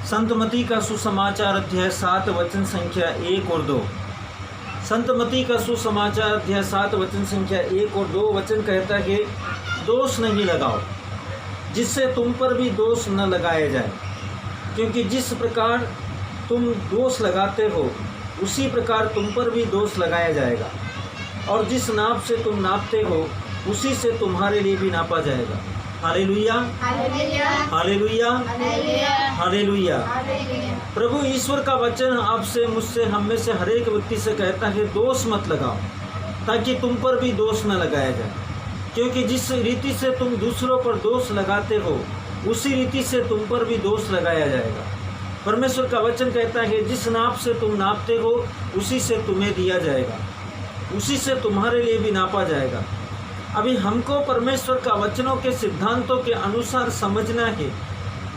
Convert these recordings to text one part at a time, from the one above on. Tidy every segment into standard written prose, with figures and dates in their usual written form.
संत मती का सुसमाचार अध्याय 7 वचन संख्या 1 और 2। संत मती का सुसमाचार अध्याय 7 वचन संख्या 1 और 2 वचन कहता है कि दोष नहीं लगाओ जिससे तुम पर भी दोष न लगाया जाए, क्योंकि जिस प्रकार तुम दोष लगाते हो उसी प्रकार तुम पर भी दोष लगाया जाएगा, और जिस नाप से तुम नापते हो उसी से तुम्हारे लिए भी नापा जाएगा। Hallelujah, hallelujah, hallelujah. प्रभु ईश्वर का वचन आपसे, मुझसे, हम में से हर एक व्यक्ति से कहता है दोष मत लगाओ, ताकि तुम पर भी दोष न लगाया जाए, क्योंकि जिस रीति से तुम दूसरों पर दोष लगाते हो उसी रीति से तुम पर भी दोष लगाया जाएगा। परमेश्वर का वचन कहता है जिस नाप से तुम नापते हो उसी से तुम्हें दिया जाएगा, उसी से तुम्हारे लिए भी नापा जाएगा। अभी हमको परमेश्वर का वचनों के सिद्धांतों के अनुसार समझना है,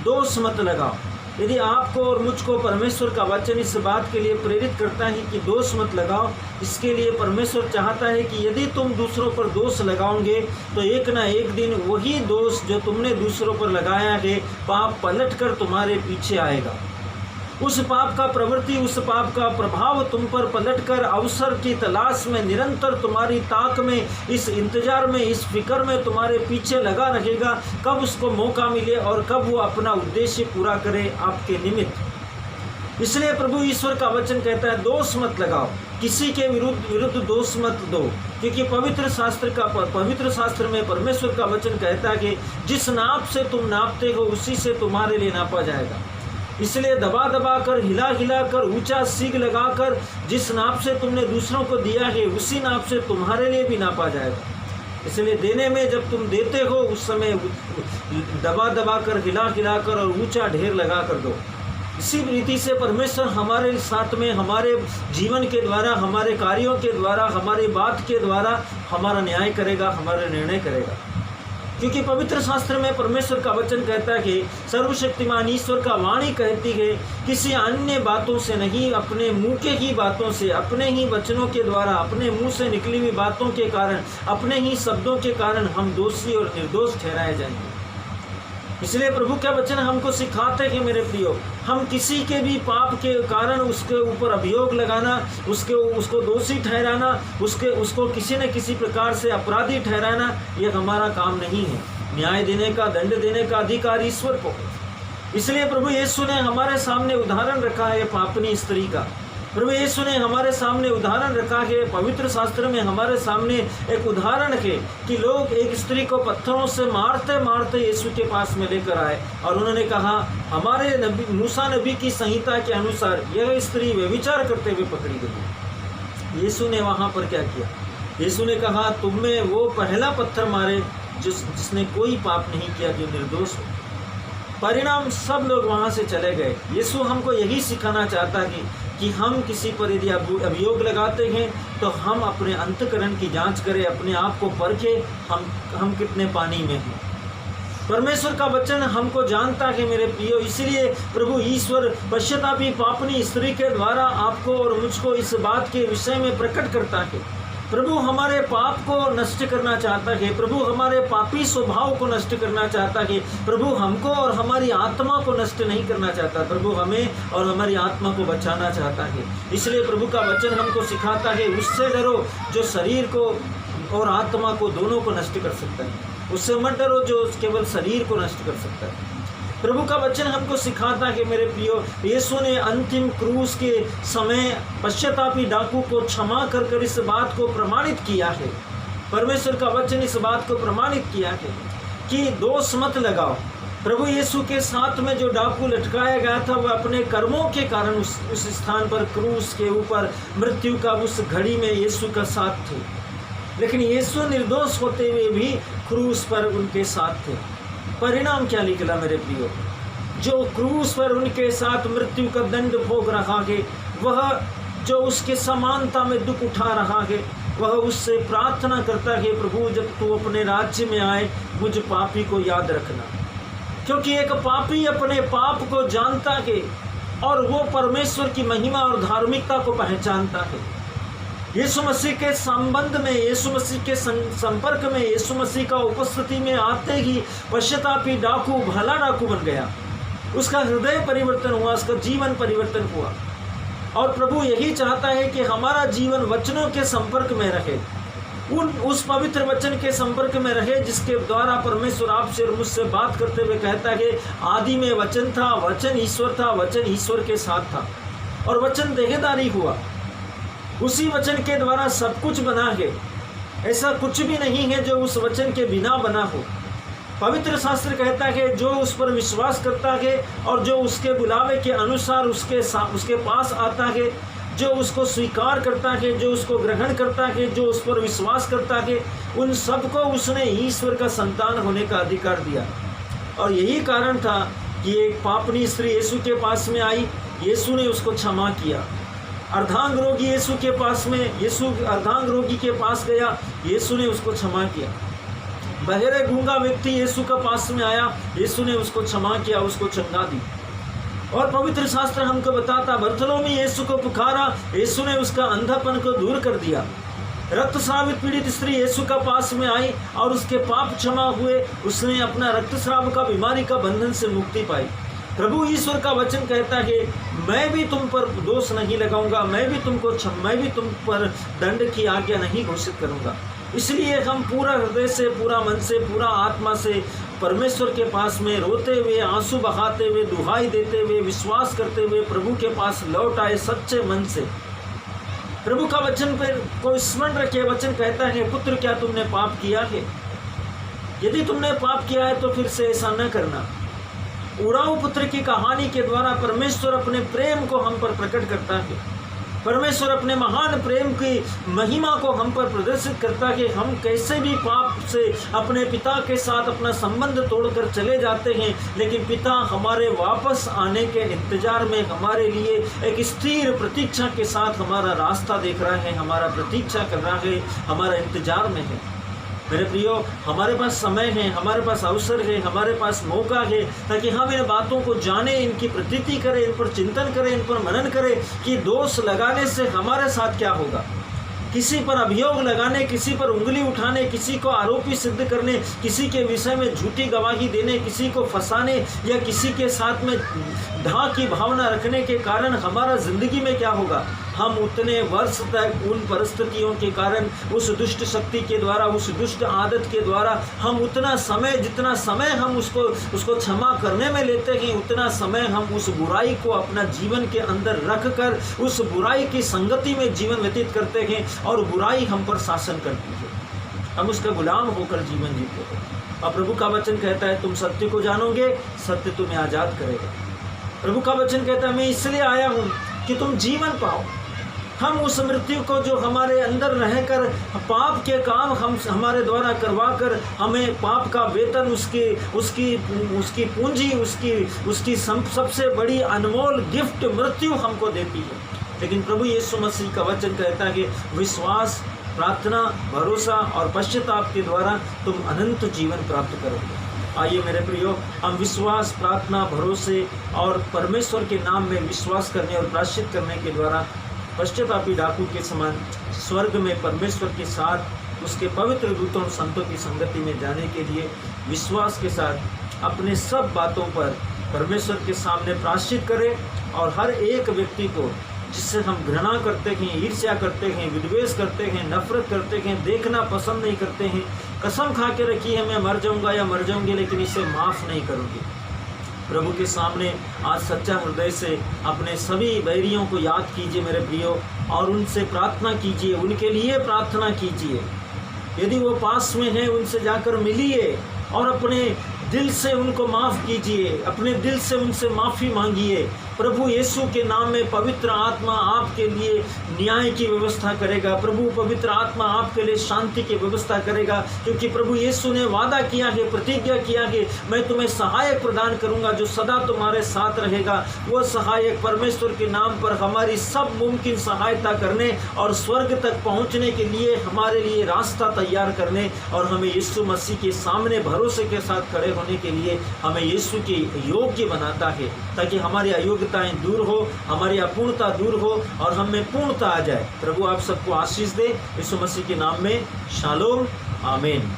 दोष मत लगाओ। यदि आपको और मुझको परमेश्वर का वचन इस बात के लिए प्रेरित करता है कि दोष मत लगाओ, इसके लिए परमेश्वर चाहता है कि यदि तुम दूसरों पर दोष लगाओगे तो एक ना एक दिन वही दोष जो तुमने दूसरों पर लगाया है पाप पलट कर तुम्हारे पीछे आएगा। उस पाप का प्रवृत्ति, उस पाप का प्रभाव तुम पर पलटकर अवसर की तलाश में निरंतर तुम्हारी ताक में, इस इंतजार में, इस फिक्र में तुम्हारे पीछे लगा रहेगा, कब उसको मौका मिले और कब वो अपना उद्देश्य पूरा करे आपके निमित्त। इसलिए प्रभु ईश्वर का वचन कहता है दोष मत लगाओ, किसी के विरुद्ध दोष मत दो, क्योंकि पवित्र शास्त्र में परमेश्वर का वचन कहता है कि जिस नाप से तुम नापते हो उसी से तुम्हारे लिए नापा जाएगा। इसलिए दबा दबा कर, हिला हिला कर, ऊंचा सीग लगाकर जिस नाप से तुमने दूसरों को दिया है उसी नाप से तुम्हारे लिए भी नापा जाएगा। इसलिए देने में जब तुम देते हो उस समय दबा दबा कर, हिला हिला कर और ऊंचा ढेर लगा कर दो। इसी रीति से परमेश्वर हमारे साथ में, हमारे जीवन के द्वारा, हमारे कार्यों के द्वारा, हमारी बात के द्वारा हमारा न्याय करेगा, हमारा निर्णय करेगा। क्योंकि पवित्र शास्त्र में परमेश्वर का वचन कहता है कि सर्वशक्तिमान ईश्वर का वाणी कहती है किसी अन्य बातों से नहीं, अपने मुंह के ही बातों से, अपने ही वचनों के द्वारा, अपने मुंह से निकली हुई बातों के कारण, अपने ही शब्दों के कारण हम दोषी और निर्दोष ठहराए जाएंगे। इसलिए प्रभु का वचन हमको सिखाते हैं मेरे प्रियो, हम किसी के भी पाप के कारण उसके ऊपर अभियोग लगाना, उसको दोषी ठहराना, उसको किसी न किसी प्रकार से अपराधी ठहराना, ये हमारा काम नहीं है। न्याय देने का, दंड देने का अधिकार ईश्वर को। इसलिए प्रभु यीशु ने हमारे सामने उदाहरण रखा है पापनी स्त्री का। प्रभु यीशु ने हमारे सामने उदाहरण रखा है, पवित्र शास्त्र में हमारे सामने एक उदाहरण है कि लोग एक स्त्री को पत्थरों से मारते मारते यीशु के पास में लेकर आए और उन्होंने कहा हमारे नबी मूसा नबी की संहिता के अनुसार यह स्त्री व्यभिचार करते हुए पकड़ी गई। यीशु ने वहाँ पर क्या किया? यीशु ने कहा तुम में वो पहला पत्थर मारे जिसने कोई पाप नहीं किया, जो निर्दोष हो। परिणाम सब लोग वहाँ से चले गए। यीशु हमको यही सिखाना चाहता है कि हम किसी पर यदि अभियोग लगाते हैं तो हम अपने अंतःकरण की जांच करें, अपने आप को परखें, हम कितने पानी में हैं। परमेश्वर का वचन हमको जानता है मेरे प्रियो। इसलिए प्रभु ईश्वर पश्चातापी पापनी स्त्री के द्वारा आपको और मुझको इस बात के विषय में प्रकट करता है। प्रभु हमारे पाप को नष्ट करना चाहता है, प्रभु हमारे पापी स्वभाव को नष्ट करना चाहता है। प्रभु हमको और हमारी आत्मा को नष्ट नहीं करना चाहता, प्रभु हमें और हमारी आत्मा को बचाना चाहता है। इसलिए प्रभु का वचन हमको सिखाता है उससे डरो जो शरीर को और आत्मा को दोनों को नष्ट कर सकता है। उससे मत डरो जो केवल शरीर को नष्ट कर सकता है। प्रभु का वचन हमको सिखाता है मेरे प्रियो, यीशु ने अंतिम क्रूस के समय पश्चातापी डाकू को क्षमा कर इस बात को प्रमाणित किया है। परमेश्वर का वचन इस बात को प्रमाणित किया है कि दोष मत लगाओ। प्रभु यीशु के साथ में जो डाकू लटकाया गया था वह अपने कर्मों के कारण उस स्थान पर क्रूस के ऊपर मृत्यु का उस घड़ी में यीशु का साथ थे, लेकिन यीशु निर्दोष होते हुए भी क्रूस पर उनके साथ थे। परिणाम क्या निकला मेरे प्रियो? जो क्रूस पर उनके साथ मृत्यु का दंड भोग रहा है, वह जो उसके समानता में दुख उठा रहा है, वह उससे प्रार्थना करता है प्रभु जब तू अपने राज्य में आए मुझ पापी को याद रखना। क्योंकि एक पापी अपने पाप को जानता है और वो परमेश्वर की महिमा और धार्मिकता को पहचानता है। यीशु मसीह के संबंध में, यीशु मसीह के संपर्क में, यीशु मसीह का उपस्थिति में आते ही पश्चातापी डाकू भला डाकू बन गया। उसका हृदय परिवर्तन हुआ, उसका जीवन परिवर्तन हुआ। और प्रभु यही चाहता है कि हमारा जीवन वचनों के संपर्क में रहे, उस पवित्र वचन के संपर्क में रहे जिसके द्वारा परमेश्वर आपसे और मुझसे बात करते हुए कहता है आदि में वचन था, वचन ईश्वर था, वचन ईश्वर के साथ था और वचन देहधारी हुआ। उसी वचन के द्वारा सब कुछ बना है, ऐसा कुछ भी नहीं है जो उस वचन के बिना बना हो। पवित्र शास्त्र कहता है जो उस पर विश्वास करता है और जो उसके बुलावे के अनुसार उसके पास आता है, जो उसको स्वीकार करता है, जो उसको ग्रहण करता है, जो उस पर विश्वास करता है, उन सबको उसने ईश्वर का संतान होने का अधिकार दिया। और यही कारण था कि एक पापनी स्त्री यीशु के पास में आई, यीशु ने उसको क्षमा किया। अर्धांग रोगी यीशु के पास में, यीशु अर्धांग रोगी के पास गया, यीशु ने उसको क्षमा किया। बहरे गूंगा व्यक्ति यीशु के पास में आया, यीशु ने उसको क्षमा किया, उसको चंगा दी। और पवित्र शास्त्र हमको बताता बरतुलोमी यीशु को पुकारा, यीशु ने उसका अंधापन को दूर कर दिया। रक्तस्रावित पीड़ित स्त्री यीशु का पास में आई और उसके पाप क्षमा हुए, उसने अपना रक्तस्राव का बीमारी का बंधन से मुक्ति पाई। प्रभु ईश्वर का वचन कहता है मैं भी तुम पर दोष नहीं लगाऊंगा, मैं भी तुम पर दंड की आज्ञा नहीं घोषित करूंगा। इसलिए हम पूरा हृदय से, पूरा मन से, पूरा आत्मा से परमेश्वर के पास में रोते हुए, आंसू बहाते हुए, दुहाई देते हुए, विश्वास करते हुए प्रभु के पास लौट आए सच्चे मन से। प्रभु का वचन पर को स्मरण रखे। वचन कहता है पुत्र क्या तुमने पाप किया है? यदि तुमने पाप किया है तो फिर से ऐसा न करना। उड़ाऊ पुत्र की कहानी के द्वारा परमेश्वर अपने प्रेम को हम पर प्रकट करता है। परमेश्वर अपने महान प्रेम की महिमा को हम पर प्रदर्शित करता है। हम कैसे भी पाप से अपने पिता के साथ अपना संबंध तोड़कर चले जाते हैं, लेकिन पिता हमारे वापस आने के इंतजार में हमारे लिए एक स्थिर प्रतीक्षा के साथ हमारा रास्ता देख रहा है, हमारा प्रतीक्षा कर रहा है, हमारा इंतजार में है। मेरे प्रियो, हमारे पास समय है, हमारे पास अवसर है, हमारे पास मौका है ताकि हम इन बातों को जाने, इनकी प्रतीति करें, इन पर चिंतन करें, इन पर मनन करें कि दोष लगाने से हमारे साथ क्या होगा। किसी पर अभियोग लगाने, किसी पर उंगली उठाने, किसी को आरोपी सिद्ध करने, किसी के विषय में झूठी गवाही देने, किसी को फंसाने या किसी के साथ में ढाक की भावना रखने के कारण हमारा जिंदगी में क्या होगा। हम उतने वर्ष तक उन परिस्थितियों के कारण, उस दुष्ट शक्ति के द्वारा, उस दुष्ट आदत के द्वारा हम उतना समय, जितना समय हम उसको क्षमा करने में लेते हैं, उतना समय हम उस बुराई को अपना जीवन के अंदर रख कर उस बुराई की संगति में जीवन व्यतीत करते हैं और बुराई हम पर शासन करती है। हम उसका गुलाम होकर जीवन जीते हैं। और प्रभु का वचन कहता है तुम सत्य को जानोगे, सत्य तुम्हें आज़ाद करेगा। प्रभु का वचन कहता है मैं इसलिए आया हूँ कि तुम जीवन पाओ। हम उस मृत्यु को जो हमारे अंदर रहकर पाप के काम हम हमारे द्वारा करवा कर हमें पाप का वेतन, उसकी पूंजी, उसकी सबसे बड़ी अनमोल गिफ्ट मृत्यु हमको देती है। लेकिन प्रभु यीशु मसीह का वचन कहता है कि विश्वास, प्रार्थना, भरोसा और पश्चाताप के द्वारा तुम अनंत जीवन प्राप्त करोगे। आइए मेरे प्रियो, हम विश्वास, प्रार्थना, भरोसे और परमेश्वर के नाम में विश्वास करने और प्रायश्चित करने के द्वारा पश्चातापी डाकू के समान स्वर्ग में परमेश्वर के साथ उसके पवित्र दूतों और संतों की संगति में जाने के लिए विश्वास के साथ अपने सब बातों पर परमेश्वर के सामने प्रायश्चित करें। और हर एक व्यक्ति को जिससे हम घृणा करते हैं, ईर्ष्या करते हैं, विद्वेष करते हैं, नफरत करते हैं, देखना पसंद नहीं करते हैं, कसम खा के रखी है मैं मर जाऊंगा या मर जाऊंगी लेकिन इसे माफ़ नहीं करूँगी, प्रभु के सामने आज सच्चा हृदय से अपने सभी बैरियों को याद कीजिए मेरे प्रियो, और उनसे प्रार्थना कीजिए, उनके लिए प्रार्थना कीजिए। यदि वो पास में हैं उनसे जाकर मिलिए और अपने दिल से उनको माफ़ कीजिए, अपने दिल से उनसे माफ़ी मांगिए। प्रभु यीशु के नाम में पवित्र आत्मा आपके लिए न्याय की व्यवस्था करेगा। प्रभु पवित्र आत्मा आपके लिए शांति की व्यवस्था करेगा, क्योंकि प्रभु यीशु ने वादा किया है, प्रतिज्ञा किया है, मैं तुम्हें सहायक प्रदान करूंगा जो सदा तुम्हारे साथ रहेगा। वो सहायक परमेश्वर के नाम पर हमारी सब मुमकिन सहायता करने और स्वर्ग तक पहुंचने के लिए हमारे लिए रास्ता तैयार करने और हमें यीशु मसीह के सामने भरोसे के साथ खड़े होने के लिए हमें यीशु के योग्य बनाता है, ताकि हमारी अयोग्यताएं दूर हो, हमारी अपूर्णता दूर हो और हम में पूर्णता आ जाए। प्रभु आप सबको आशीष दे। यीशु मसीह के नाम में शालोम, आमीन।